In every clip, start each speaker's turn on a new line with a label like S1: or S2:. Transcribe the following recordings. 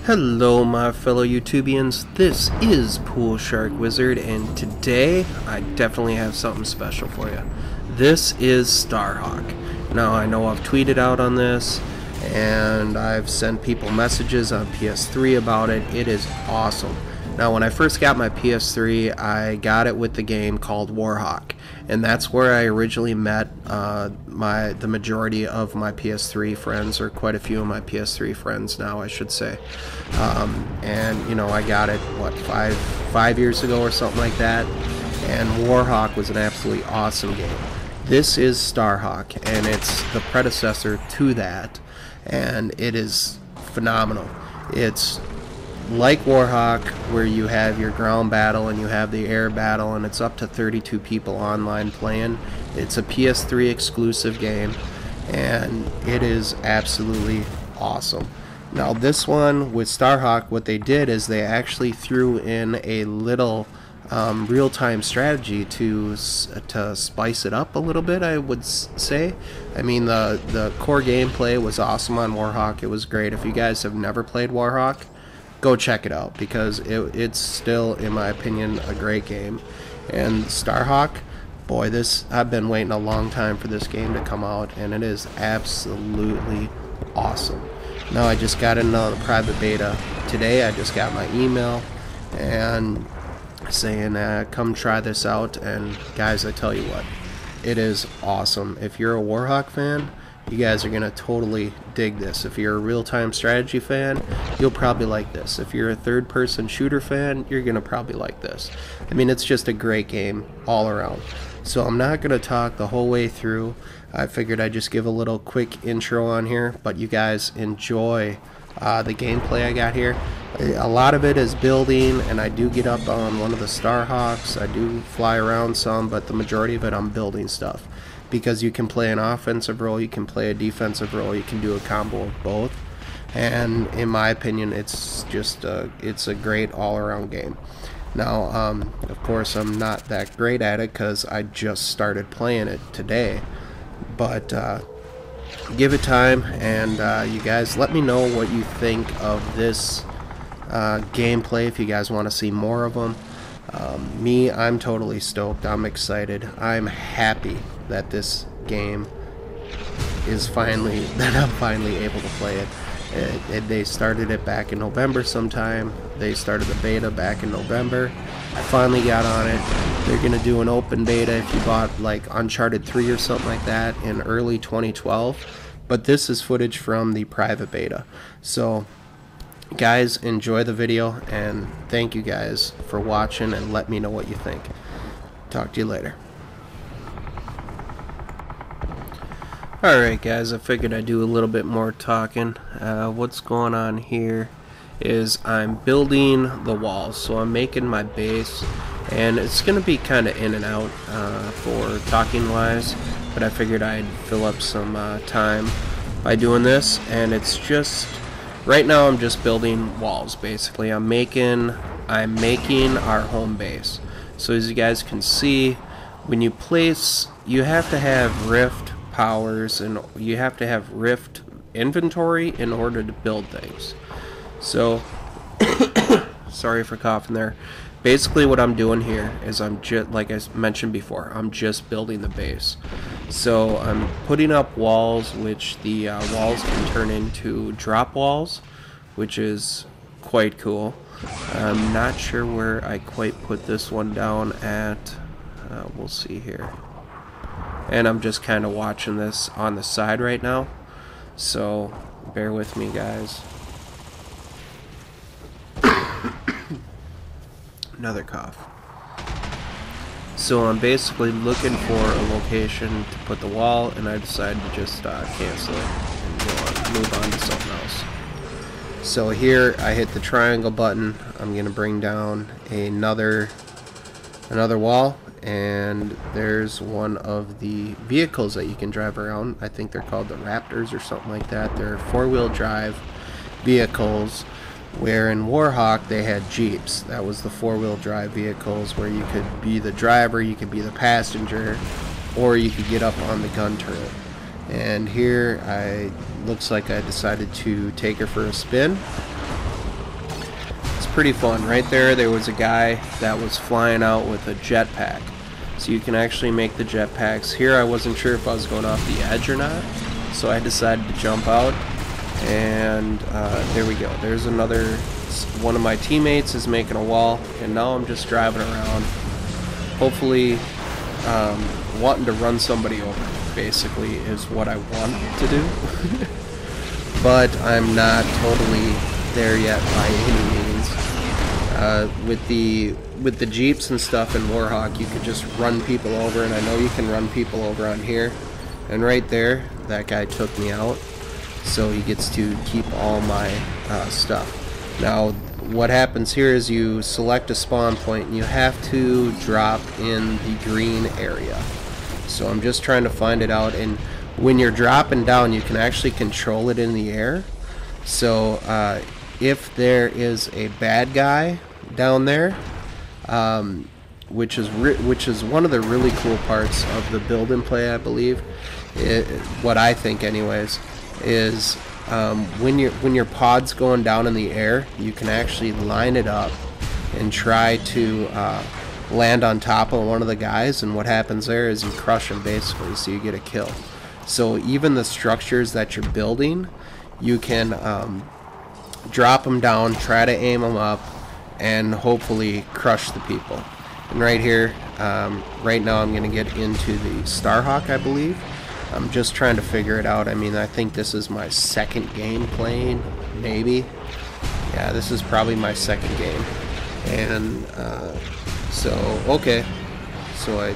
S1: Hello my fellow YouTubians, this is PoolSharkWizard, and today I definitely have something special for you. This is Starhawk. Now I know I've tweeted out on this and I've sent people messages on PS3 about it. It is awesome. Now when I first got my PS3, I got it with the game called Warhawk, and that's where I originally met the majority of my PS3 friends, or quite a few of my PS3 friends now I should say. And you know, I got it what, five years ago or something like that, and Warhawk was an absolutely awesome game. This is Starhawk, and it's the predecessor to that, and it is phenomenal. It's like Warhawk, where you have your ground battle and you have the air battle, and it's up to 32 people online playing. It's a PS3 exclusive game, and it is absolutely awesome. Now this one with Starhawk, what they did is they actually threw in a little real-time strategy to spice it up a little bit, I would say. I mean, the core gameplay was awesome on Warhawk. It was great. If you guys have never played Warhawk, go check it out, because it's still, in my opinion, a great game. And Starhawk, boy, I've been waiting a long time for this game to come out, and it is absolutely awesome. Now I just got into the private beta today. I just got my email and saying come try this out, and guys, I tell you what, it is awesome. If you're a Warhawk fan, you guys are gonna totally dig this. If you're a real-time strategy fan, you'll probably like this. If you're a third-person shooter fan, you're gonna probably like this. I mean, it's just a great game all around. So I'm not gonna talk the whole way through. I figured I'd just give a little quick intro on here, but you guys enjoy the gameplay I got here. A lot of it is building, and I do get up on one of the Starhawks. I do fly around some, but the majority of it I'm building stuff, because you can play an offensive role, you can play a defensive role, you can do a combo of both, and in my opinion, it's just it's a great all-around game. Now of course I'm not that great at it because I just started playing it today, but give it time, and you guys let me know what you think of this gameplay, if you guys want to see more of them. I'm totally stoked. I'm excited. I'm happy that this game is I'm finally able to play it. They started it back in November sometime. They started the beta back in November. I finally got on it. They're gonna do an open beta if you bought like Uncharted 3 or something like that in early 2012. But this is footage from the private beta. So guys, enjoy the video, and thank you guys for watching, and let me know what you think. Talk to you later. Alright guys, I figured I'd do a little bit more talking. What's going on here is I'm building the walls. So I'm making my base, and it's going to be kind of in and out for talking wise, but I figured I'd fill up some time by doing this. And it's just, right now I'm just building walls basically. I'm making our home base. So as you guys can see, when you place, you have to have rift powers, and you have to have rift inventory in order to build things. So sorry for coughing there. Basically what I'm doing here is I'm just, like I mentioned before, I'm just building the base. So I'm putting up walls, which the walls can turn into drop walls, which is quite cool. I'm not sure where I quite put this one down at. We'll see here. And I'm just kind of watching this on the side right now, so bear with me guys. Another cough. So I'm basically looking for a location to put the wall, and I decided to just cancel it and move on to something else. So here I hit the triangle button. I'm gonna bring down another wall, and there's one of the vehicles that you can drive around. I think they're called the Raptors or something like that. They're four-wheel drive vehicles, where in Warhawk they had Jeeps. That was the four-wheel drive vehicles where you could be the driver, you could be the passenger, or you could get up on the gun turret. And here looks like I decided to take her for a spin, pretty fun. Right there, there was a guy that was flying out with a jetpack. So you can actually make the jetpacks. Here I wasn't sure if I was going off the edge or not, so I decided to jump out, and there we go. There's another, one of my teammates is making a wall, and now I'm just driving around, hopefully wanting to run somebody over, basically, is what I want to do. But I'm not totally there yet by any means. With the Jeeps and stuff in Warhawk, you could just run people over, and I know you can run people over on here. And right there, that guy took me out, so he gets to keep all my stuff. Now, what happens here is you select a spawn point, and you have to drop in the green area. So I'm just trying to find it out, and when you're dropping down, you can actually control it in the air. So if there is a bad guy down there, which is one of the really cool parts of the build and play, I believe, what I think anyways, is when your pod's going down in the air, you can actually line it up and try to land on top of one of the guys, and what happens there is you crush him basically, so you get a kill. So even the structures that you're building, you can drop them down, try to aim them up, and hopefully crush the people. And right here, right now I'm going to get into the Starhawk, I believe. I'm just trying to figure it out. I mean, I think this is my second game playing, maybe. Yeah, this is probably my second game. And so, okay. So I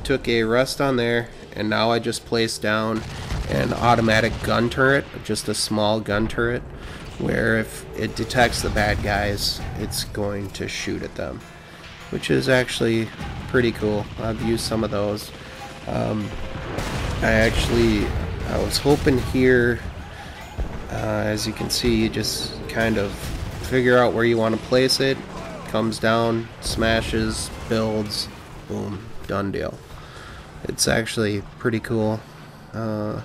S1: took a rest on there, and now I just placed down an automatic gun turret, just a small gun turret, where if it detects the bad guys, it's going to shoot at them, which is actually pretty cool. I've used some of those. I was hoping here, as you can see, you just kind of figure out where you want to place it, comes down, smashes, builds, boom, done deal. It's actually pretty cool. Let's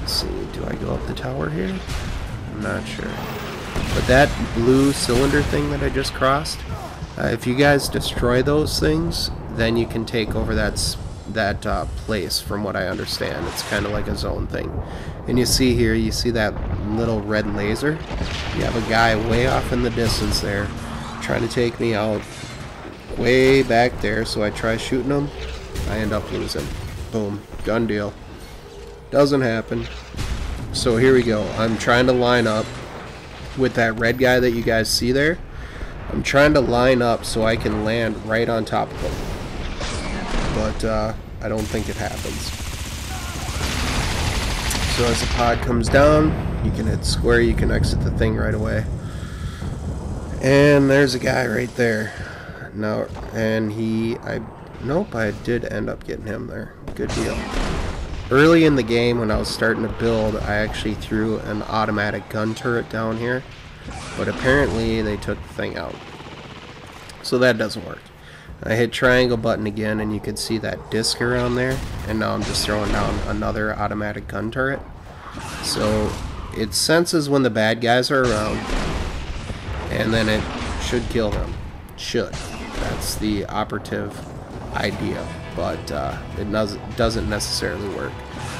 S1: see, do I go up the tower here? I'm not sure. But that blue cylinder thing that I just crossed, if you guys destroy those things, then you can take over that place, from what I understand. It's kind of like a zone thing. And you see here, you see that little red laser? You have a guy way off in the distance there trying to take me out way back there, so I try shooting him. I end up losing. Boom. Done deal. Doesn't happen. So here we go. I'm trying to line up with that red guy that you guys see there. I'm trying to line up so I can land right on top of him. But I don't think it happens. So as the pod comes down, you can hit square, you can exit the thing right away. And there's a guy right there. Now, and nope, I did end up getting him there. Good deal. Early in the game, when I was starting to build, I actually threw an automatic gun turret down here, but apparently they took the thing out. So that doesn't work. I hit triangle button again, and you can see that disc around there, and now I'm just throwing down another automatic gun turret. So it senses when the bad guys are around, and then it should kill them. Should. That's the operative idea, but it doesn't necessarily work.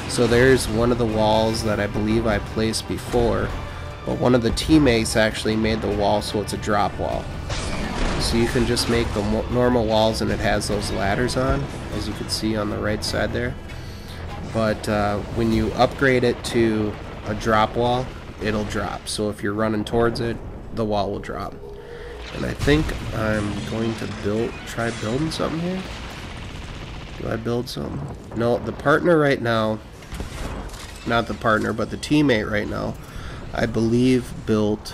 S1: So there's one of the walls that I believe I placed before, but one of the teammates actually made the wall so it's a drop wall. So you can just make the normal walls, and it has those ladders on, as you can see on the right side there. But when you upgrade it to a drop wall, it'll drop. So if you're running towards it, the wall will drop. And I think I'm going to try building something here. Do I build something? No, the partner right now, not the partner, but the teammate right now, I believe built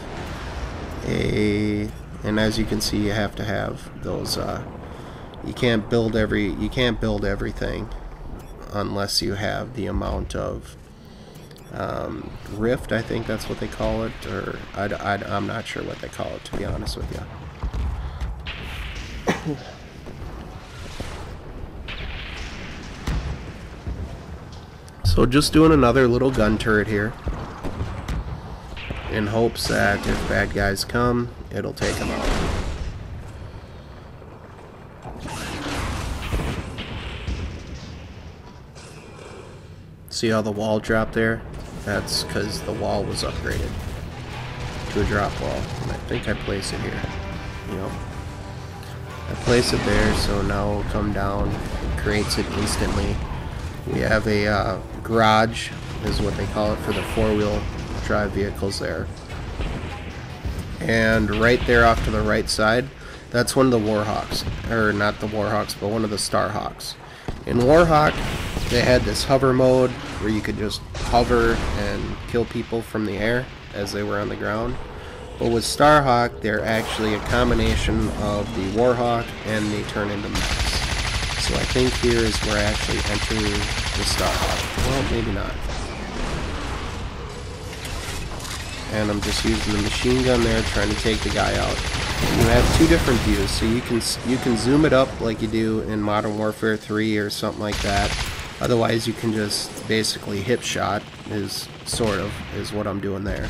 S1: a, and as you can see, you have to have those, you can't build everything unless you have the amount of rift, I think that's what they call it, or I'm not sure what they call it, to be honest with you. So just doing another little gun turret here in hopes that if bad guys come, it'll take them out. See how the wall dropped there? That's because the wall was upgraded to a drop wall. And I think I place it here. Yep. I place it there, so now it'll come down. It creates it instantly. We have a garage, is what they call it, for the four-wheel drive vehicles there. And right there off to the right side, that's one of the Warhawks. Or not the Warhawks, but one of the Starhawks. In Warhawk, they had this hover mode where you could just hover and kill people from the air as they were on the ground. But with Starhawk, they're actually a combination of the Warhawk and they turn into mechs. So I think here is where I actually enter the Starhawk. Well, maybe not. And I'm just using the machine gun there, trying to take the guy out. You have two different views, so you can zoom it up like you do in Modern Warfare 3 or something like that. Otherwise, you can just basically hip shot, is what I'm doing there.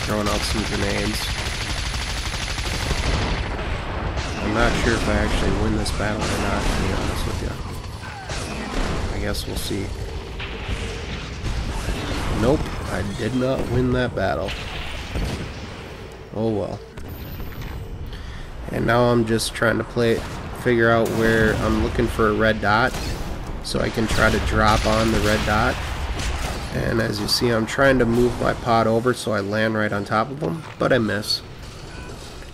S1: Throwing out some grenades. I'm not sure if I actually win this battle or not, to be honest with you. I guess we'll see. Nope, I did not win that battle. Oh well. And now I'm just trying to figure out where I'm looking for a red dot, so I can try to drop on the red dot. And as you see, I'm trying to move my pod over so I land right on top of him, but I miss.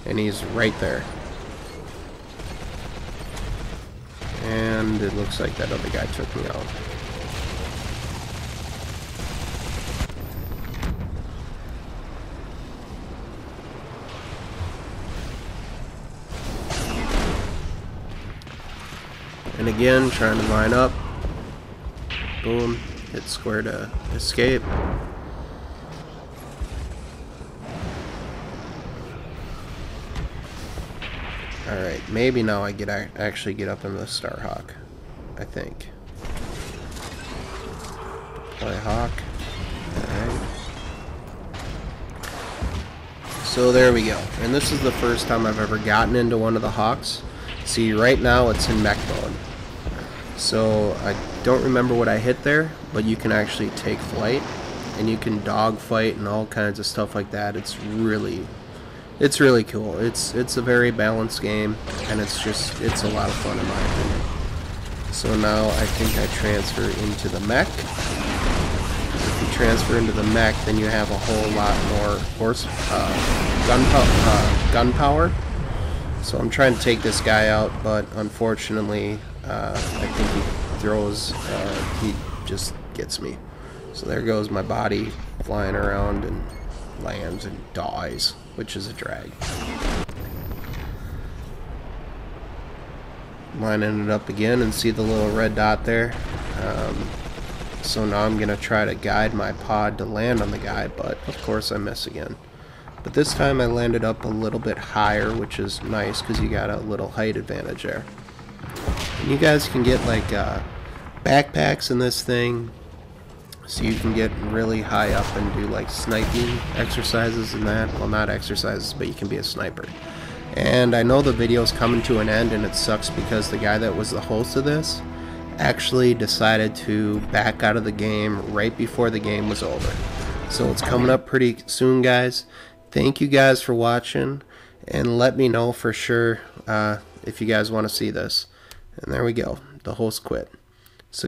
S1: And he's right there. And it looks like that other guy took me out. And again, trying to line up. Boom. Hit square to escape. Alright, maybe now I actually get up into the Starhawk. I think. Play Hawk. Alright. So there we go. And this is the first time I've ever gotten into one of the Hawks. See, right now it's in mech mode. So I don't remember what I hit there, but you can actually take flight and you can dogfight and all kinds of stuff like that. It's really cool. It's a very balanced game, and it's a lot of fun in my opinion. So now I think I transfer into the mech. If you transfer into the mech, then you have a whole lot more gun power. So I'm trying to take this guy out, but unfortunately, I think he just gets me. So there goes my body flying around and lands and dies, which is a drag. Lining it up again and see the little red dot there. So now I'm going to try to guide my pod to land on the guy, but of course I miss again. But this time I landed up a little bit higher, which is nice because you got a little height advantage there. And you guys can get like backpacks in this thing, so you can get really high up and do like sniping exercises and that. Well, not exercises, but you can be a sniper. And I know the video's coming to an end, and it sucks because the guy that was the host of this actually decided to back out of the game right before the game was over. So it's coming up pretty soon, guys. Thank you guys for watching, and let me know for sure if you guys want to see this. And there we go. The host quit.